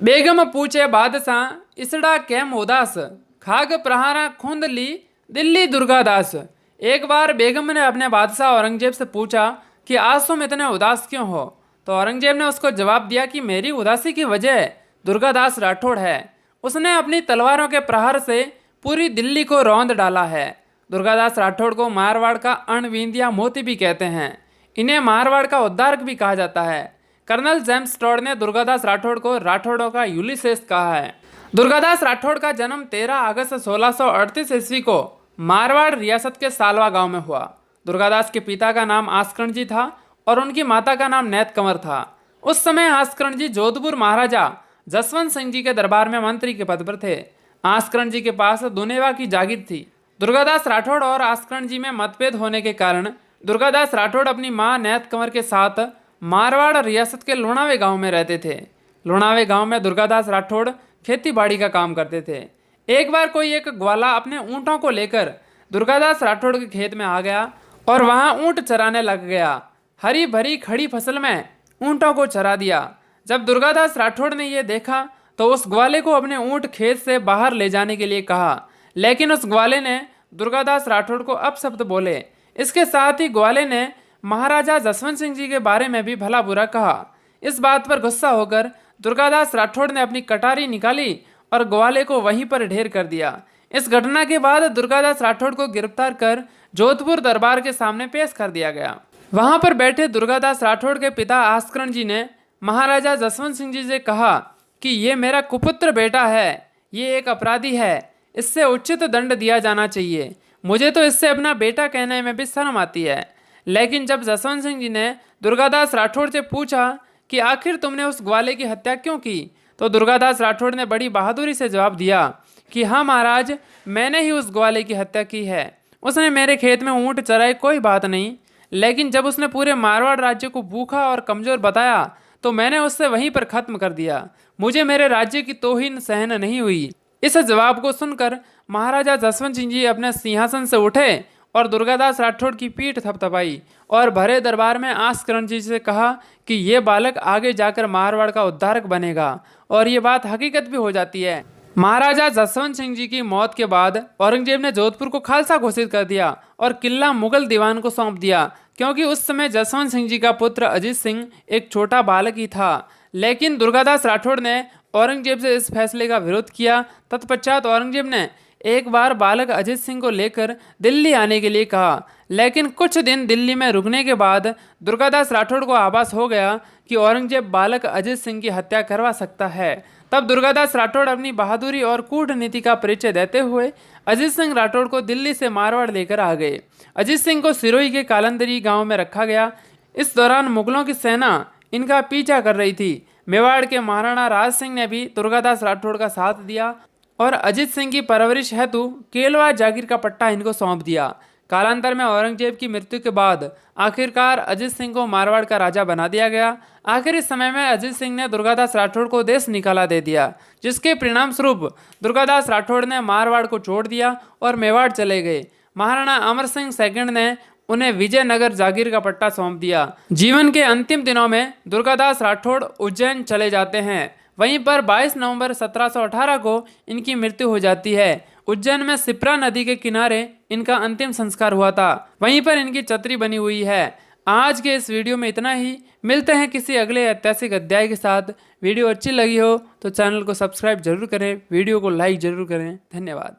बेगम पूछे बादशाह इसड़ा कैम उदास, खाग प्रहारा खुंद ली दिल्ली दुर्गादास। एक बार बेगम ने अपने बादशाह औरंगजेब से पूछा कि आज तुम इतने उदास क्यों हो। तो औरंगजेब ने उसको जवाब दिया कि मेरी उदासी की वजह दुर्गादास राठौड़ है। उसने अपनी तलवारों के प्रहार से पूरी दिल्ली को रौंद डाला है। दुर्गादास राठौड़ को मारवाड़ का अणविंदिया मोती भी कहते हैं। इन्हें मारवाड़ का उद्धारक भी कहा जाता है। कर्नल जेम्स टॉड ने दुर्गादास राठौड़ को राठौड़ों का यूलिसेस कहा है। दुर्गादास राठौड़ का जन्म 13 अगस्त 1638 ईस्वी को मारवाड़ रियासत के सालवा गांव में हुआ। दुर्गादास के पिता का नाम आस्करणजी था और उनकी माता का नाम नैत कंवर था। उस समय आस्करणजी जोधपुर महाराजा जसवंत सिंह जी के दरबार में मंत्री के पद पर थे। आस्करणजी के पास दुनेवा की जागीर थी। दुर्गादास राठौड़ और आस्करणजी में मतभेद होने के कारण दुर्गादास राठौड़ अपनी मां नैत कंवर के साथ मारवाड़ रियासत के लुणावे गांव में रहते थे। लुणावे गांव में दुर्गादास राठौड़ खेती बाड़ी का काम करते थे। एक बार कोई एक ग्वाला अपने ऊँटों को लेकर दुर्गादास राठौड़ के खेत में आ गया और वहां ऊँट चराने लग गया। हरी भरी खड़ी फसल में ऊँटों को चरा दिया। जब दुर्गादास राठौड़ ने यह देखा तो उस ग्वाले को अपने ऊँट खेत से बाहर ले जाने के लिए कहा, लेकिन उस ग्वाले ने दुर्गादास राठौड़ को अपशब्द बोले। इसके साथ ही ग्वाले ने महाराजा जसवंत सिंह जी के बारे में भी भला बुरा कहा। इस बात पर गुस्सा होकर दुर्गादास राठौड़ ने अपनी कटारी निकाली और ग्वाले को वहीं पर ढेर कर दिया। इस घटना के बाद दुर्गादास राठौड़ को गिरफ्तार कर जोधपुर दरबार के सामने पेश कर दिया गया। वहां पर बैठे दुर्गादास राठौड़ के पिता आस्करण जी ने महाराजा जसवंत सिंह जी से कहा कि ये मेरा कुपुत्र बेटा है, ये एक अपराधी है, इससे उचित दंड दिया जाना चाहिए। मुझे तो इससे अपना बेटा कहने में भी शर्म आती है। लेकिन जब जसवंत सिंह जी ने दुर्गादास राठौड़ से पूछा कि आखिर तुमने उस ग्वाले की हत्या क्यों की, तो दुर्गादास राठौड़ ने बड़ी बहादुरी से जवाब दिया कि हाँ महाराज, मैंने ही उस ग्वाले की हत्या की है। उसने मेरे खेत में ऊँट चराए कोई बात नहीं, लेकिन जब उसने पूरे मारवाड़ राज्य को भूखा और कमज़ोर बताया तो मैंने उससे वहीं पर ख़त्म कर दिया। मुझे मेरे राज्य की तौहीन सहन नहीं हुई। इस जवाब को सुनकर महाराजा जसवंत सिंह जी अपने सिंहासन से उठे और दुर्गादास राठौड़ की पीठ थपथपाई और भरे दरबार में आस्करण जी से कहा कि ये बालक आगे जाकर मारवाड़ का उद्धारक बनेगा। और ये बात हकीकत भी हो जाती है। महाराजा जसवंत सिंह जी की मौत के बाद औरंगजेब ने जोधपुर को खालसा घोषित कर दिया और किला मुगल दीवान को सौंप दिया, क्योंकि उस समय जसवंत सिंह जी का पुत्र अजीत सिंह एक छोटा बालक ही था। लेकिन दुर्गादास राठौड़ ने औरंगजेब से इस फैसले का विरोध किया। तत्पश्चात औरंगजेब ने एक बार बालक अजीत सिंह को लेकर दिल्ली आने के लिए कहा, लेकिन कुछ दिन दिल्ली में रुकने के बाद दुर्गादास राठौड़ को आभास हो गया कि औरंगजेब बालक अजीत सिंह की हत्या करवा सकता है। तब दुर्गादास राठौड़ अपनी बहादुरी और कूटनीति का परिचय देते हुए अजीत सिंह राठौड़ को दिल्ली से मारवाड़ लेकर आ गए। अजीत सिंह को सिरोही के कालंदरी गांव में रखा गया। इस दौरान मुगलों की सेना इनका पीछा कर रही थी। मेवाड़ के महाराणा राज सिंह ने भी दुर्गादास राठौड़ का साथ दिया और अजीत सिंह की परवरिश हेतु केलवा जागीर का पट्टा इनको सौंप दिया। कालांतर में औरंगजेब की मृत्यु के बाद आखिरकार अजीत सिंह को मारवाड़ का राजा बना दिया गया। आखिरी समय में अजीत सिंह ने दुर्गादास राठौड़ को देश निकाला दे दिया, जिसके परिणाम स्वरूप दुर्गादास राठौड़ ने मारवाड़ को छोड़ दिया और मेवाड़ चले गए। महाराणा अमर सिंह सेकंड ने उन्हें विजयनगर जागीर का पट्टा सौंप दिया। जीवन के अंतिम दिनों में दुर्गादास राठौड़ उज्जैन चले जाते हैं। वहीं पर 22 नवंबर 1718 को इनकी मृत्यु हो जाती है। उज्जैन में सिप्रा नदी के किनारे इनका अंतिम संस्कार हुआ था। वहीं पर इनकी छतरी बनी हुई है। आज के इस वीडियो में इतना ही। मिलते हैं किसी अगले ऐतिहासिक अध्याय के साथ। वीडियो अच्छी लगी हो तो चैनल को सब्सक्राइब जरूर करें, वीडियो को लाइक जरूर करें। धन्यवाद।